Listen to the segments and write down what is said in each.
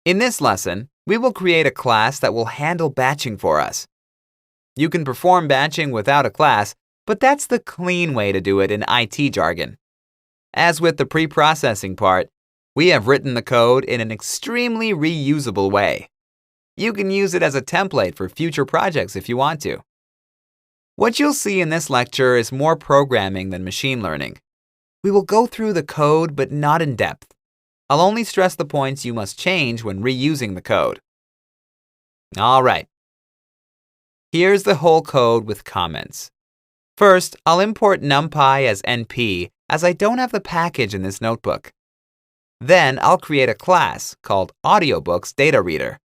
In this lesson, we will create a class that will handle batching for us. You can perform batching without a class, but that's the clean way to do it in IT jargon. As with the pre-processing part, we have written the code in an extremely reusable way. You can use it as a template for future projects if you want to. What you'll see in this lecture is more programming than machine learning. We will go through the code, but not in depth. I'll only stress the points you must change when reusing the code. All right. Here's the whole code with comments. First, I'll import NumPy as NP as I don't have the package in this notebook. Then I'll create a class called AudioBooksDataReader.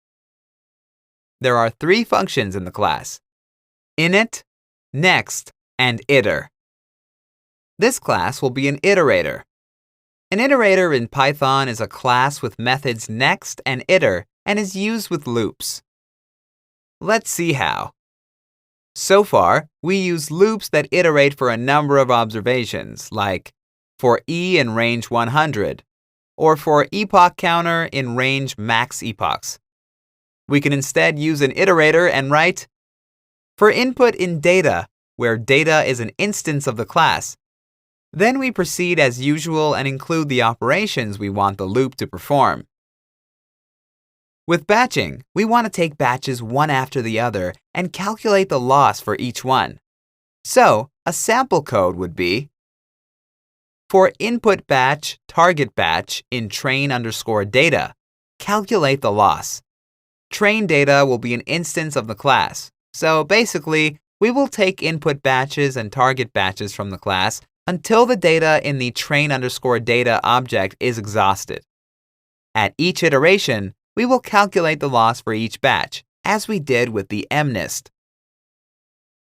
There are 3 functions in the class: init, next, and iter. This class will be an iterator. An iterator in Python is a class with methods next and iter and is used with loops. Let's see how. So far, we use loops that iterate for a number of observations, like for e in range 100, or for epoch counter in range max epochs. We can instead use an iterator and write for input in data, where data is an instance of the class. Then we proceed as usual and include the operations we want the loop to perform. With batching, we want to take batches one after the other and calculate the loss for each one. So, a sample code would be for input batch, target batch in train_data, calculate the loss. Train data will be an instance of the class. So basically, we will take input batches and target batches from the class until the data in the train_data object is exhausted. At each iteration, we will calculate the loss for each batch, as we did with the MNIST.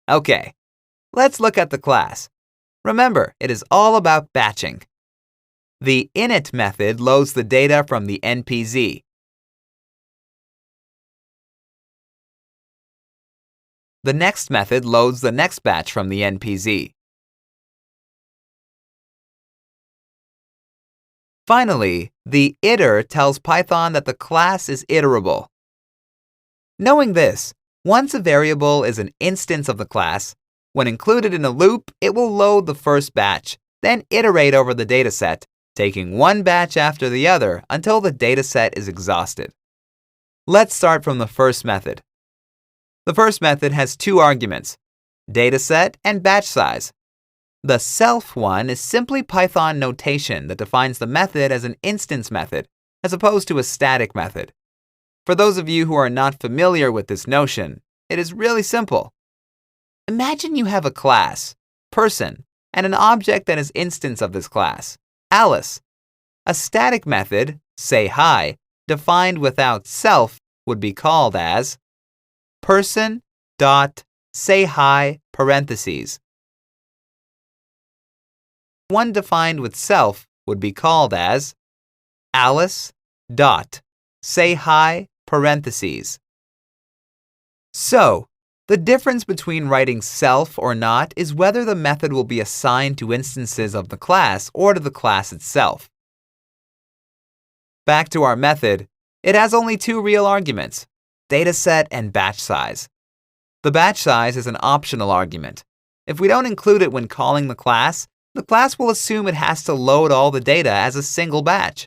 Okay, let's look at the class. Remember, it is all about batching. The init method loads the data from the NPZ. The next method loads the next batch from the NPZ. Finally, the iter tells Python that the class is iterable. Knowing this, once a variable is an instance of the class, when included in a loop, it will load the first batch, then iterate over the dataset, taking one batch after the other until the dataset is exhausted. Let's start from the first method. The first method has 2 arguments, dataset and batch size. The self one is simply Python notation that defines the method as an instance method, as opposed to a static method. For those of you who are not familiar with this notion, it is really simple. Imagine you have a class, person, and an object that is instance of this class, Alice. A static method, say hi, defined without self would be called as person.sayHi parentheses. One defined with self would be called as Alice.sayHi parentheses. So, the difference between writing self or not is whether the method will be assigned to instances of the class or to the class itself. Back to our method, it has only 2 real arguments, dataset and batch size. The batch size is an optional argument. If we don't include it when calling the class will assume it has to load all the data as a single batch.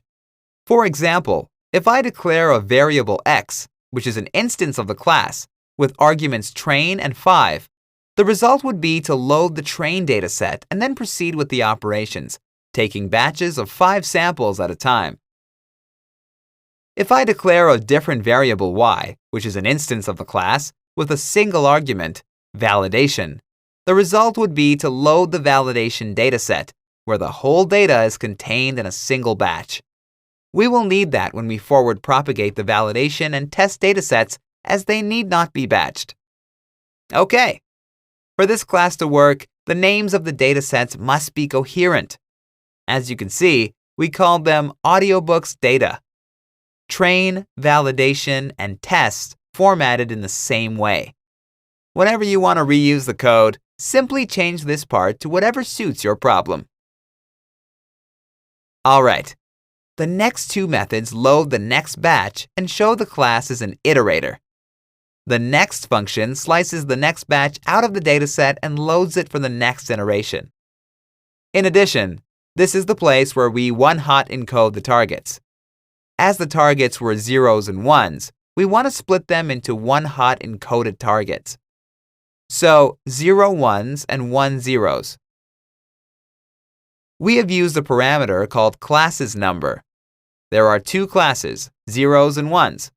For example, if I declare a variable x, which is an instance of the class, with arguments train and 5, the result would be to load the train dataset and then proceed with the operations, taking batches of 5 samples at a time. If I declare a different variable y, which is an instance of the class, with a single argument, validation, the result would be to load the validation dataset, where the whole data is contained in a single batch. We will need that when we forward propagate the validation and test datasets, as they need not be batched. Okay. For this class to work, the names of the datasets must be coherent. As you can see, we called them audiobooks data. Train, validation, and test formatted in the same way. Whenever you want to reuse the code, simply change this part to whatever suits your problem. All right. The next two methods load the next batch and show the class as an iterator. The next function slices the next batch out of the dataset and loads it for the next iteration. In addition, this is the place where we one-hot encode the targets. As the targets were zeros and ones, we want to split them into one-hot encoded targets. So, 0 ones and 1 zeros. We have used a parameter called classesNumber. There are two classes, zeros and ones.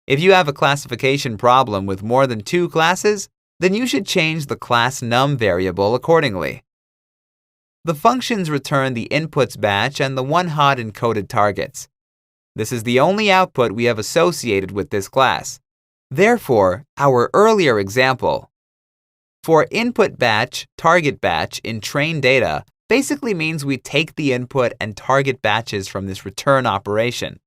If you have a classification problem with more than two classes, then you should change the class num variable accordingly. The functions return the inputs batch and the one-hot encoded targets. This is the only output we have associated with this class. Therefore, our earlier example, for input batch, target batch in train data basically means we take the input and target batches from this return operation.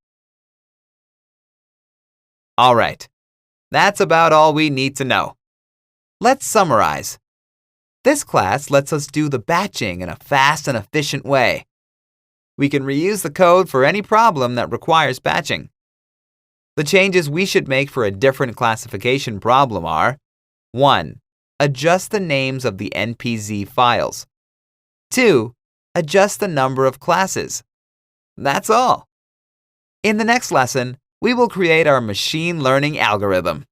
Alright, that's about all we need to know. Let's summarize. This class lets us do the batching in a fast and efficient way. We can reuse the code for any problem that requires batching. The changes we should make for a different classification problem are: 1. Adjust the names of the NPZ files. 2. Adjust the number of classes. That's all. In the next lesson, we will create our machine learning algorithm.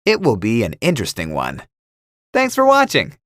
It will be an interesting one. Thanks for watching.